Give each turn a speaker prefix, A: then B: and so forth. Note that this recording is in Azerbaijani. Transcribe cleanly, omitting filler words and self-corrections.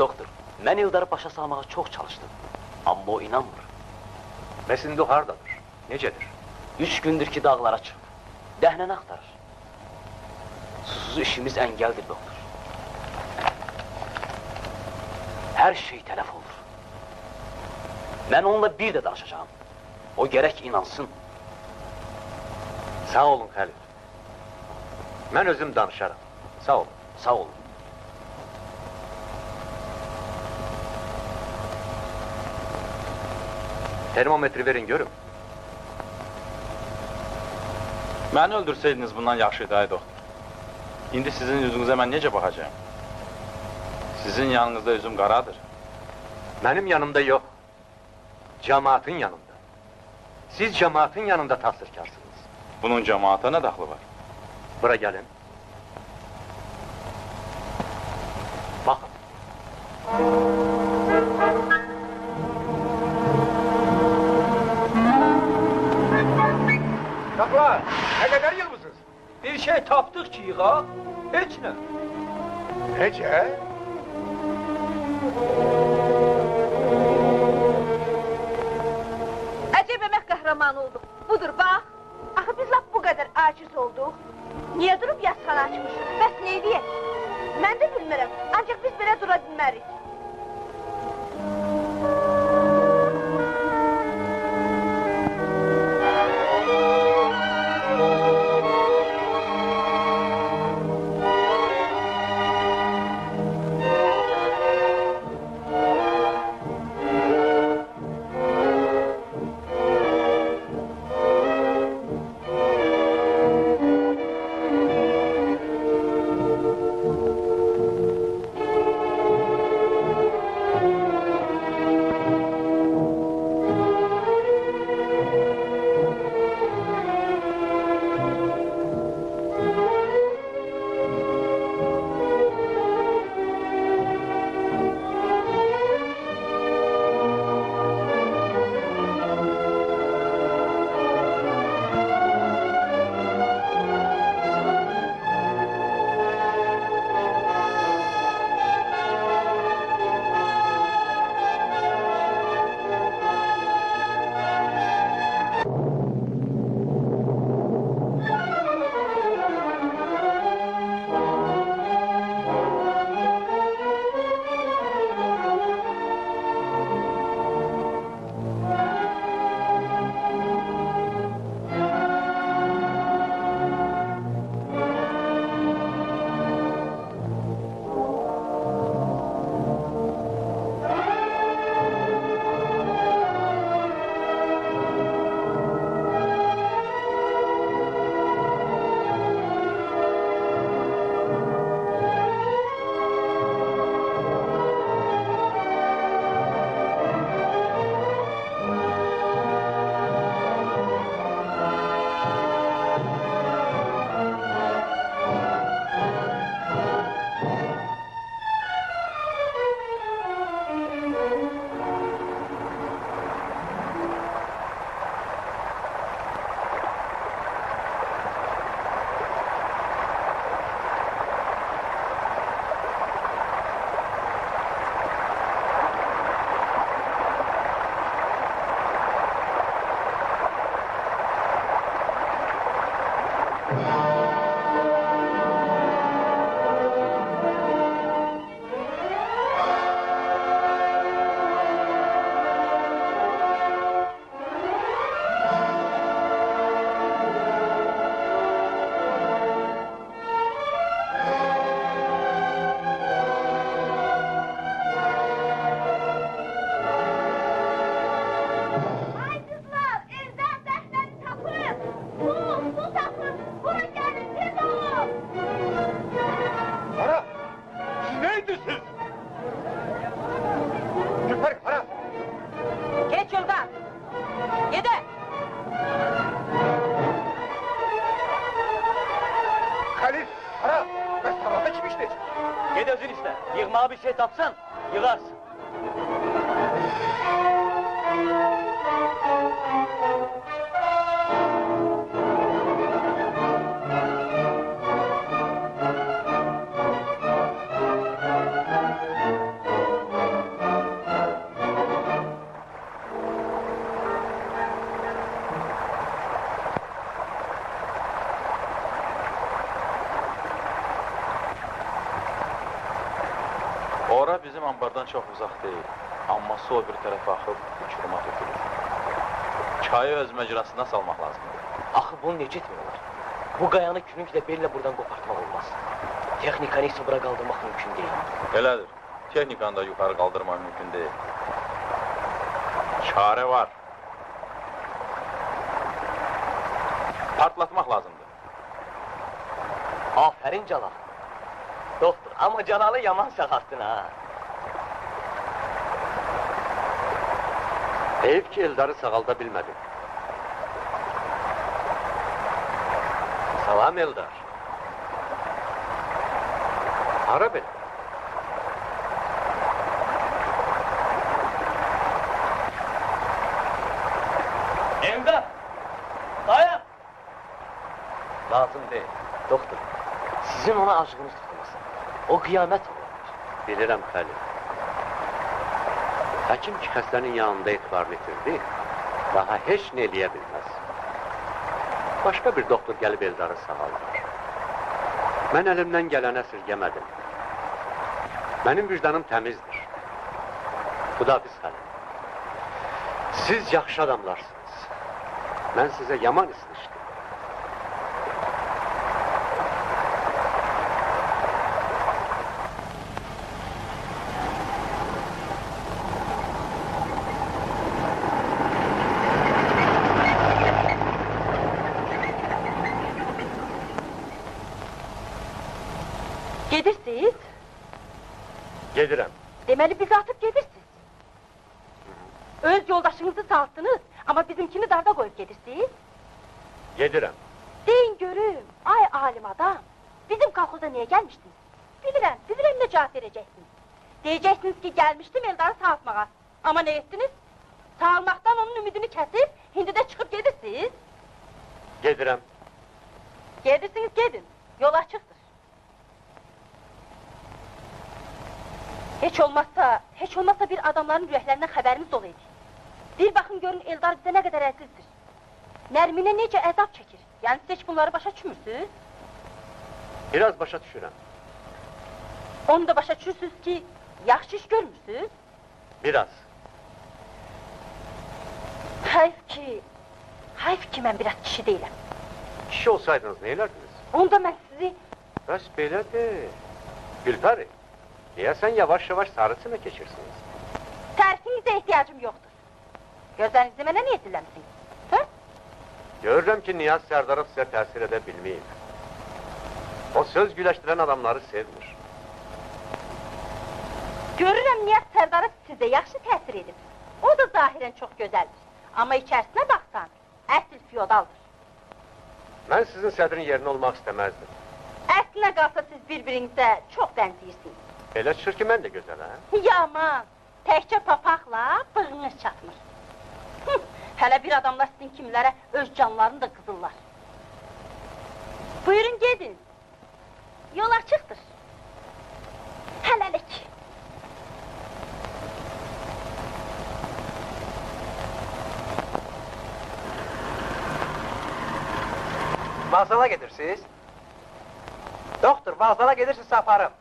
A: Doktor, mən İldarı başa salmağa çox çalışdım. Amma o inanmır.
B: Bəs indi o hardadır? Necədir?
A: 3 gündür ki dağlara çıxıb. Dəhnəni axtarır. Susuz işimiz əngəldir, doktor. Hər şey tələf olur. Mən onunla bir də danışacağım. O gərək inansın.
B: Sağ olun Xəlil. Mən özüm danışaram. Sağ olun.
A: Sağ olun.
B: Termometri verin görüm.
C: Məni öldürsəydiniz bundan yaxşıydı, ay doktor. İndi sizin üzünüzə mən necə baxacağım? Sizin yanınızda üzüm qaradır.
B: Mənim yanımda yox. Cəmaatın yanında. Siz cəmaatın yanında təqsirkarsınız.
C: Bunun cəmaata nə daxlı var?
B: Bura gəlin. Baxın.
D: Uşaqlar, nə qədər yığmısınız? Bir şey tapdıq ki, yığaq, heç nə. Necə?
E: Əcəb əmək qəhrəmanı olduq. Budur, bax. Axı biz lap bu qədər aciz olduq. Niyə durub yasxana açmışıq? Bəs nə edəyək? Mən də bilmirəm, ancaq biz belə dura bilmərik.
A: Ged özün iste. Yığmağa bir şey tapsan, yığarsın.
C: Ora bizim ambardan çox uzaq deyil. Amma su o bir tərəfə axıb uçuruma tökülür. Çayı öz məcrasına salmaq lazımdır.
A: Axı bunu necə etmiyorlar? Bu qayanı kürüklə bellə buradan qopartmaq olmaz. Texnikanı isə bura qaldırmaq mümkün deyil.
C: Elədir. Texnikanı da yuxarı qaldırmaq mümkün deyil. Çare var. Partlatmaq lazımdır.
A: Aferin Calal. Doktor, ama Calal'ı yaman sakattın ha.
B: Heyif ki Eldar'ı sağalda bilmedim. Salam Eldar. Ara beni.
A: Eldar! Dayan! Lazım değil, doktor. Sizin ona aşkınız tutmasın. O kıyamet olur.
B: Bilirəm Xəlil. Həkim ki xəstənin yanında etibarını itirdi, daha heç nə eləyə bilməz. Başqa bir doktor gəlib Eldar'ı sağaldır. Mən əlimdən gələnə sirgəmədim. Mənim vicdanım təmizdir. Xudafiz Xəlil. Siz yaxşı adamlarsınız. Mən sizə yaman ismişdim.
E: Gedirsiniz.
B: Gedirəm.
E: Deməli bizi atıp gedirsiniz. Öz yoldaşınızı sağıttınız ama bizimkini darda koyup gedirsiniz.
B: Gedirəm.
E: Deyin görüm, ay alim adam. Bizim kalkoza niye gelmiştiniz? Bilirəm ne cevap vereceksiniz. Diyeceksiniz ki gelmiştim Eldar'ı sağıtmağa. Ama ne ettiniz? Sağılmaktan onun ümidini kesip hindi de çıkıp gedirsiniz.
B: Gedirəm.
E: Gedirsiniz gedin, yol açıktır. Hiç olmazsa bir adamların rüyahlarından haberiniz olaydı. Bir bakın görün Eldar bize ne kadar əzizdir. Nermin'e nece əzab çekir. Yani siz hiç bunları başa düşmürsünüz.
B: Biraz başa düşürəm.
E: Onu da başa düşürsünüz ki, yaxşı iş görmürsünüz.
B: Biraz.
E: Hayf ki ben biraz kişi değilim.
B: Kişi olsaydınız ne elerdiniz?
E: Onda ben sizi...
B: Bəs belədir. Gülpəri, deyəsən yavaş-yavaş sarısına keçirsiniz.
E: Tərifinize ihtiyacım yoktur. Gözlerinizi mənə niye dilləmsiniz? Hı?
B: Görürəm ki, Niyaz Sərdarov sizə təsir edə bilməyib. O söz güləşdirən adamları sevmir.
E: Görürəm Niyaz Sərdarı sizə yaxşı təsir edib. O da zahirən çox gözəldir. Ama içərisinə baxsan, əsl feodaldır.
B: Mən sizin sədrin yerinə olmaq istəməzdim.
E: Əslinə qalsa siz bir-birinizə çox bənziyirsiniz.
B: Elə çıxır ki, mən də gözəl, hə?
E: Yaman, təkcə papaqla bığınız çatmır. Hələ bir adamlar sizin kimlərə öz canlarını da qızırlar. Buyurun gedin. Yol açıqdır. Hələlik.
D: Vağzala gedirsiniz? Doktor, vağzala gedirsiniz aparım.